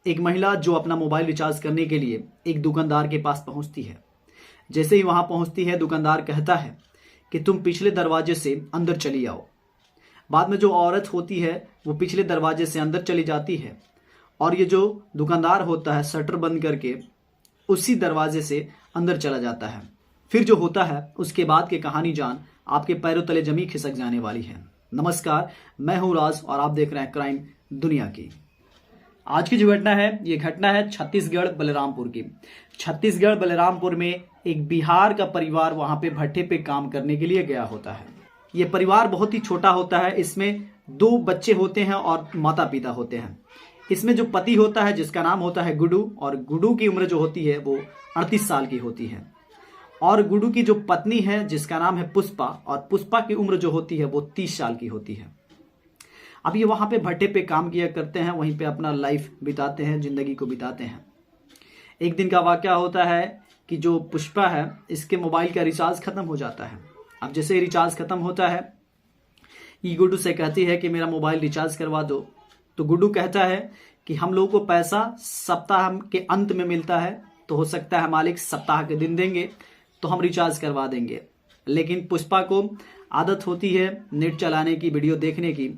एक महिला जो अपना मोबाइल रिचार्ज करने के लिए एक दुकानदार के पास पहुंचती है। जैसे ही वहां पहुंचती है, दुकानदार कहता है कि तुम पिछले दरवाजे से अंदर चली आओ। बाद में जो औरत होती है वो पिछले दरवाजे से अंदर चली जाती है और ये जो दुकानदार होता है शटर बंद करके उसी दरवाजे से अंदर चला जाता है। फिर जो होता है उसके बाद की कहानी जान आपके पैरों तले जमी खिसक जाने वाली है। नमस्कार, मैं हूं राज और आप देख रहे हैं क्राइम दुनिया की। आज की जो घटना है ये घटना है छत्तीसगढ़ बलरामपुर की। छत्तीसगढ़ बलरामपुर में एक बिहार का परिवार वहां पे भट्टे पे काम करने के लिए गया होता है। ये परिवार बहुत ही छोटा होता है। इसमें 2 बच्चे होते हैं और माता पिता होते हैं। इसमें जो पति होता है जिसका नाम होता है गुड्डू, और गुड्डू की उम्र जो होती है वो 38 साल की होती है। और गुड्डू की जो पत्नी है जिसका नाम है पुष्पा, और पुष्पा की उम्र जो होती है वो 30 साल की होती है। अब ये वहां पे भट्टे पे काम किया करते हैं, वहीं पे अपना लाइफ बिताते हैं, जिंदगी को बिताते हैं। एक दिन का वाकया होता है कि जो पुष्पा है इसके मोबाइल का रिचार्ज खत्म हो जाता है। अब जैसे ही रिचार्ज खत्म होता है ये गुड्डू से कहती है कि मेरा मोबाइल रिचार्ज करवा दो। तो गुड्डू कहता है कि हम लोगों को पैसा सप्ताह के अंत में मिलता है, तो हो सकता है मालिक सप्ताह के दिन देंगे तो हम रिचार्ज करवा देंगे। लेकिन पुष्पा को आदत होती है नेट चलाने की, वीडियो देखने की।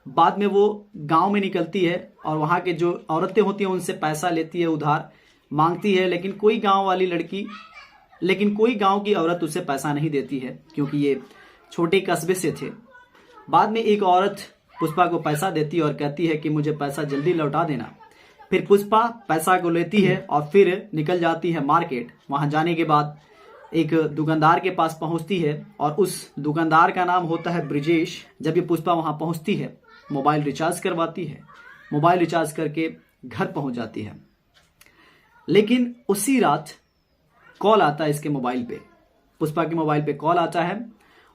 बाद में वो गांव में निकलती है और वहां के जो औरतें होती हैं उनसे पैसा लेती है, उधार मांगती है। लेकिन कोई गांव की औरत उसे पैसा नहीं देती है, क्योंकि ये छोटे कस्बे से थे। बाद में एक औरत पुष्पा को पैसा देती है और कहती है कि मुझे पैसा जल्दी लौटा देना। फिर पुष्पा पैसा को लेती है और फिर निकल जाती है मार्केट। वहां जाने के बाद एक दुकानदार के पास पहुंचती है और उस दुकानदार का नाम होता है ब्रिजेश। जब ये पुष्पा वहां पहुंचती है, मोबाइल रिचार्ज करवाती है। मोबाइल रिचार्ज करके घर पहुंच जाती है। लेकिन उसी रात कॉल आता है इसके मोबाइल पे, पुष्पा के मोबाइल पे कॉल आता है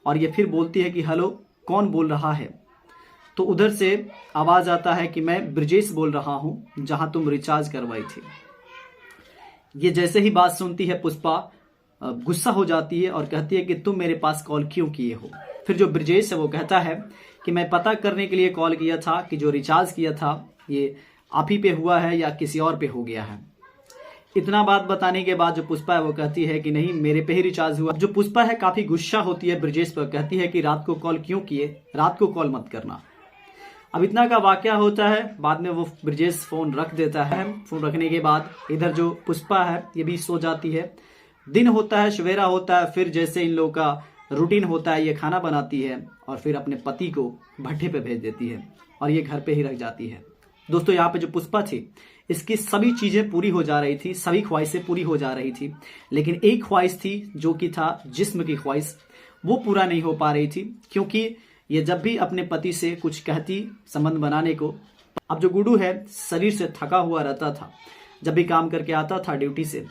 और ये फिर बोलती है कि हेलो, कौन बोल रहा है? तो उधर से आवाज आता है कि मैं ब्रिजेश बोल रहा हूं, जहां तुम रिचार्ज करवाई थी। ये जैसे ही बात सुनती है पुष्पा गुस्सा हो जाती है और कहती है कि तुम मेरे पास कॉल क्यों किए हो? फिर जो ब्रिजेश है वो कहता है कि मैं पता करने के लिए कॉल किया था कि जो रिचार्ज किया था ये आप ही पे हुआ है या किसी और पे हो गया है। इतना बात बताने के बाद जो पुष्पा है वो कहती है कि नहीं, मेरे पे ही रिचार्ज हुआ। जो पुष्पा है काफी गुस्सा होती है ब्रिजेश पर, कहती है कि रात को कॉल क्यों किए, रात को कॉल मत करना। अब इतना का वाकया होता है। बाद में वो ब्रिजेश फोन रख देता है। फोन रखने के बाद इधर जो पुष्पा है ये भी सो जाती है। दिन होता है, सवेरा होता है। फिर जैसे इन लोगों का रूटीन होता है, ये खाना बनाती है और फिर अपने पति को भट्टे पे भेज देती है और ये घर पे ही रह जाती है। दोस्तों, यहाँ पे जो पुष्पा थी इसकी सभी चीजें पूरी हो जा रही थी, सभी ख्वाहिशें पूरी हो जा रही थी। लेकिन एक ख्वाहिश थी जो कि था जिस्म की ख्वाहिश, वो पूरा नहीं हो पा रही थी। क्योंकि ये जब भी अपने पति से कुछ कहती संबंध बनाने को, अब जो गुड्डू है शरीर से थका हुआ रहता था, जब भी काम करके आता था ड्यूटी से,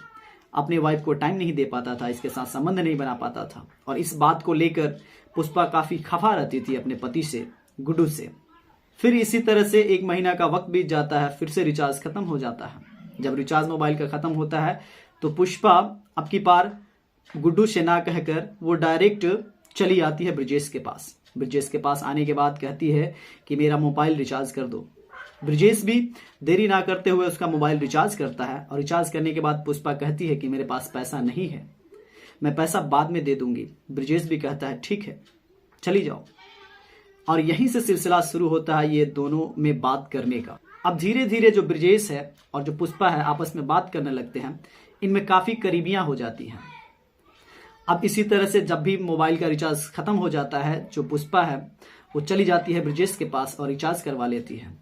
अपने वाइफ को टाइम नहीं दे पाता था, इसके साथ संबंध नहीं बना पाता था। और इस बात को लेकर पुष्पा काफी खफा रहती थी अपने पति से, गुड्डू से। फिर इसी तरह से 1 महीना का वक्त बीत जाता है, फिर से रिचार्ज खत्म हो जाता है। जब रिचार्ज मोबाइल का खत्म होता है तो पुष्पा अब की बार गुड्डू से ना कहकर वो डायरेक्ट चली आती है ब्रिजेश के पास। ब्रिजेश के पास आने के बाद कहती है कि मेरा मोबाइल रिचार्ज कर दो। ब्रिजेश भी देरी ना करते हुए उसका मोबाइल रिचार्ज करता है और रिचार्ज करने के बाद पुष्पा कहती है कि मेरे पास पैसा नहीं है, मैं पैसा बाद में दे दूंगी। ब्रिजेश भी कहता है ठीक है, चली जाओ। और यहीं से सिलसिला शुरू होता है ये दोनों में बात करने का। अब धीरे धीरे जो ब्रिजेश है और जो पुष्पा है आपस में बात करने लगते हैं। इनमें काफी करीबियां हो जाती हैं। अब इसी तरह से जब भी मोबाइल का रिचार्ज खत्म हो जाता है, जो पुष्पा है वो चली जाती है ब्रिजेश के पास और रिचार्ज करवा लेती है।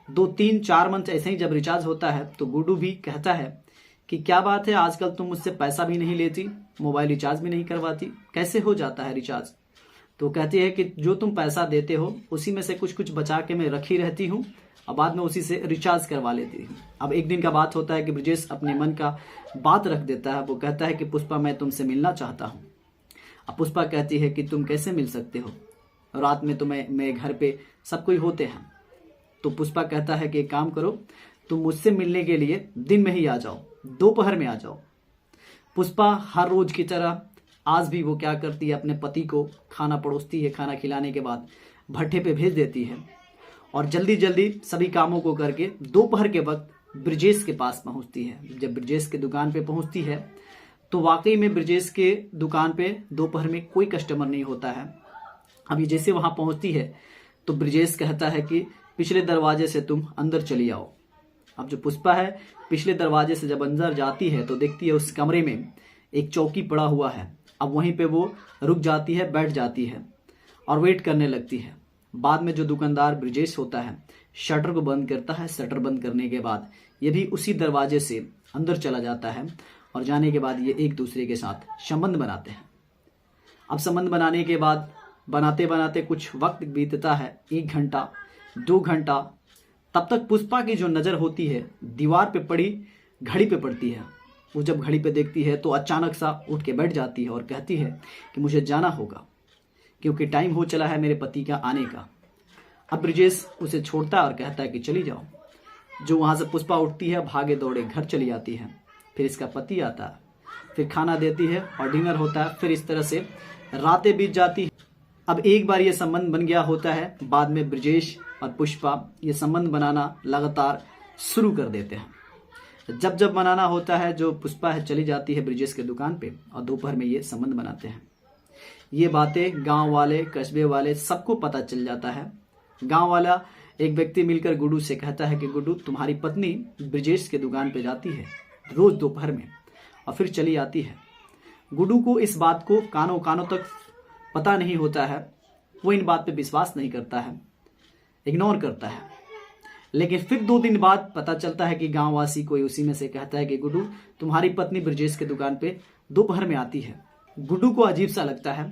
2-3-4 मंथ ऐसे ही जब रिचार्ज होता है तो गुड्डू भी कहता है कि क्या बात है, आजकल तुम मुझसे पैसा भी नहीं लेती, मोबाइल रिचार्ज भी नहीं करवाती, कैसे हो जाता है रिचार्ज? तो कहती है कि जो तुम पैसा देते हो उसी में से कुछ कुछ बचा के मैं रखी रहती हूँ और बाद में उसी से रिचार्ज करवा लेती हूँ। अब एक दिन का बात होता है कि ब्रिजेश अपने मन का बात रख देता है। वो कहता है कि पुष्पा, मैं तुमसे मिलना चाहता हूँ। अब पुष्पा कहती है कि तुम कैसे मिल सकते हो, रात में तो मेरे घर पे सब कोई होते हैं। तो पुष्पा कहता है कि एक काम करो, तुम मुझसे मिलने के लिए दिन में ही आ जाओ, दोपहर में आ जाओ। पुष्पा हर रोज की तरह आज भी वो क्या करती है, अपने पति को खाना परोसती है। खाना खिलाने के बाद भट्टे पे भेज देती है और जल्दी जल्दी सभी कामों को करके दोपहर के वक्त ब्रजेश के पास पहुंचती है। जब ब्रजेश के दुकान पे पहुंचती है तो वाकई में ब्रजेश के दुकान पे दोपहर में कोई कस्टमर नहीं होता है। अभी जैसे वहां पहुंचती है तो ब्रजेश कहता है कि पिछले दरवाजे से तुम अंदर चली आओ। अब जो पुष्पा है पिछले दरवाजे से जब अंदर जाती है तो देखती है उस कमरे में एक चौकी पड़ा हुआ है। अब वहीं पे वो रुक जाती है, बैठ जाती है और वेट करने लगती है। बाद में जो दुकानदार ब्रजेश होता है शटर को बंद करता है। शटर बंद करने के बाद ये भी उसी दरवाजे से अंदर चला जाता है और जाने के बाद ये एक दूसरे के साथ संबंध बनाते हैं। अब संबंध बनाने के बाद बनाते बनाते कुछ वक्त बीतता है, 1 घंटा 2 घंटा। तब तक पुष्पा की जो नज़र होती है दीवार पे पड़ी घड़ी पे पड़ती है। वो जब घड़ी पे देखती है तो अचानक सा उठ के बैठ जाती है और कहती है कि मुझे जाना होगा क्योंकि टाइम हो चला है मेरे पति का आने का। अब ब्रजेश उसे छोड़ता है और कहता है कि चली जाओ। जो वहाँ से पुष्पा उठती है, भागे दौड़े घर चली जाती है। फिर इसका पति आता है, फिर खाना देती है और डिनर होता है। फिर इस तरह से रातें बीत जाती है। अब एक बार ये संबंध बन गया होता है। बाद में ब्रजेश और पुष्पा ये संबंध बनाना लगातार शुरू कर देते हैं। जब जब बनाना होता है जो पुष्पा है चली जाती है ब्रजेश के दुकान पे और दोपहर में ये संबंध बनाते हैं। ये बातें गांव वाले, कस्बे वाले सबको पता चल जाता है। गांव वाला एक व्यक्ति मिलकर गुड्डू से कहता है कि गुड्डू, तुम्हारी पत्नी ब्रजेश के दुकान पे जाती है रोज दोपहर में और फिर चली आती है। गुड्डू को इस बात को कानों कानों तक पता नहीं होता है। वो इन बात पे विश्वास नहीं करता है, इग्नोर करता है। लेकिन फिर 2 दिन बाद पता चलता है कि गांववासी कोई उसी में से कहता है कि गुड्डू, तुम्हारी पत्नी ब्रजेश के दुकान पे दोपहर में आती है। गुड्डू को अजीब सा लगता है।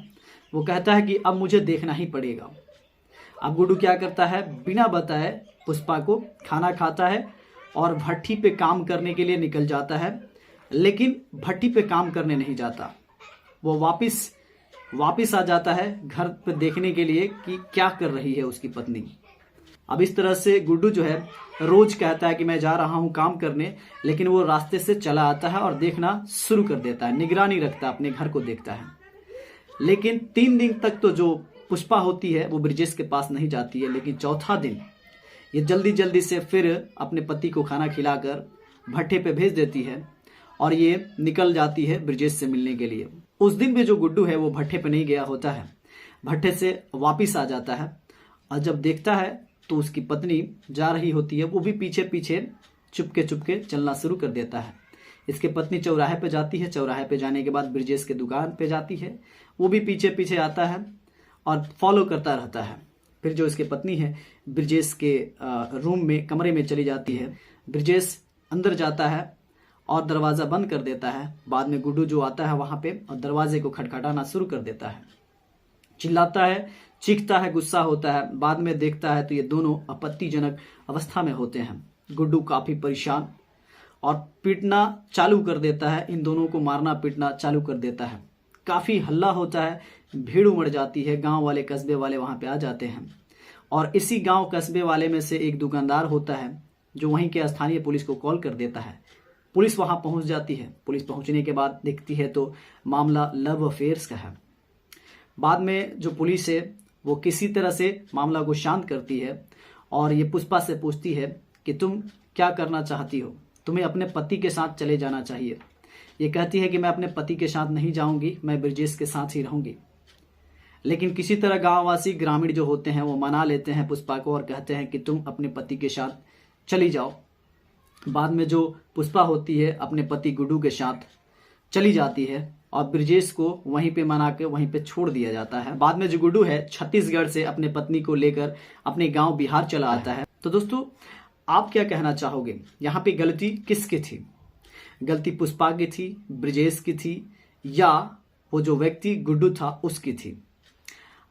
वो कहता है कि अब मुझे देखना ही पड़ेगा। अब गुड्डू क्या करता है, बिना बताए पुष्पा को खाना खाता है और भट्ठी पे काम करने के लिए निकल जाता है। लेकिन भट्ठी पे काम करने नहीं जाता, वो वापिस आ जाता है घर पे देखने के लिए कि क्या कर रही है उसकी पत्नी। अब इस तरह से गुड्डू जो है रोज कहता है कि मैं जा रहा हूं काम करने, लेकिन वो रास्ते से चला आता है और देखना शुरू कर देता है, निगरानी रखता है, अपने घर को देखता है। लेकिन 3 दिन तक तो जो पुष्पा होती है वो ब्रजेश के पास नहीं जाती है। लेकिन चौथा दिन ये जल्दी जल्दी से फिर अपने पति को खाना खिलाकर भट्ठे पे भेज देती है और ये निकल जाती है ब्रजेश से मिलने के लिए। उस दिन भी जो गुड्डू है वो भट्ठे पे नहीं गया होता है, भट्ठे से वापिस आ जाता है और जब देखता है तो उसकी पत्नी जा रही होती है। वो भी पीछे पीछे चुपके चलना शुरू कर देता है। इसके पत्नी चौराहे पे जाती है। चौराहे पे जाने के बाद ब्रजेश के दुकान पे जाती है। वो भी पीछे पीछे आता है और फॉलो करता रहता है। फिर जो इसके पत्नी है ब्रजेश के रूम में, कमरे में चली जाती है। ब्रजेश अंदर जाता है और दरवाज़ा बंद कर देता है। बाद में गुड्डू जो आता है वहाँ पे और दरवाजे को खटखटाना शुरू कर देता है, चिल्लाता है, चीखता है, गुस्सा होता है। बाद में देखता है तो ये दोनों आपत्तिजनक अवस्था में होते हैं। गुड्डू काफ़ी परेशान और पीटना चालू कर देता है। इन दोनों को मारना पीटना चालू कर देता है। काफ़ी हल्ला होता है, भीड़ उमड़ जाती है। गांव वाले, कस्बे वाले वहाँ पे आ जाते हैं और इसी गांव कस्बे वाले में से एक दुकानदार होता है जो वहीं के स्थानीय पुलिस को कॉल कर देता है। पुलिस वहां पहुंच जाती है। पुलिस पहुंचने के बाद देखती है तो मामला लव अफेयर्स का है। बाद में जो पुलिस है वो किसी तरह से मामला को शांत करती है और ये पुष्पा से पूछती है कि तुम क्या करना चाहती हो, तुम्हें अपने पति के साथ चले जाना चाहिए। ये कहती है कि मैं अपने पति के साथ नहीं जाऊंगी, मैं ब्रजेश के साथ ही रहूंगी। लेकिन किसी तरह गांववासी, ग्रामीण जो होते हैं वो मना लेते हैं पुष्पा को और कहते हैं कि तुम अपने पति के साथ चली जाओ। बाद में जो पुष्पा होती है अपने पति गुड्डू के साथ चली जाती है और ब्रजेश को वहीं पे मना के वहीं पे छोड़ दिया जाता है। बाद में जो गुड्डू है छत्तीसगढ़ से अपने पत्नी को लेकर अपने गांव बिहार चला आता है। तो दोस्तों, आप क्या कहना चाहोगे, यहाँ पे गलती किसकी थी? गलती पुष्पा की थी, ब्रजेश की थी, या वो जो व्यक्ति गुड्डू था उसकी थी?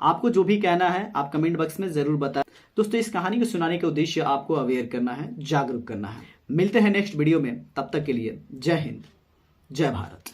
आपको जो भी कहना है आप कमेंट बॉक्स में जरूर बताएं। दोस्तों, इस कहानी को सुनाने का उद्देश्य आपको अवेयर करना है, जागरूक करना है। मिलते हैं नेक्स्ट वीडियो में, तब तक के लिए जय हिंद, जय भारत।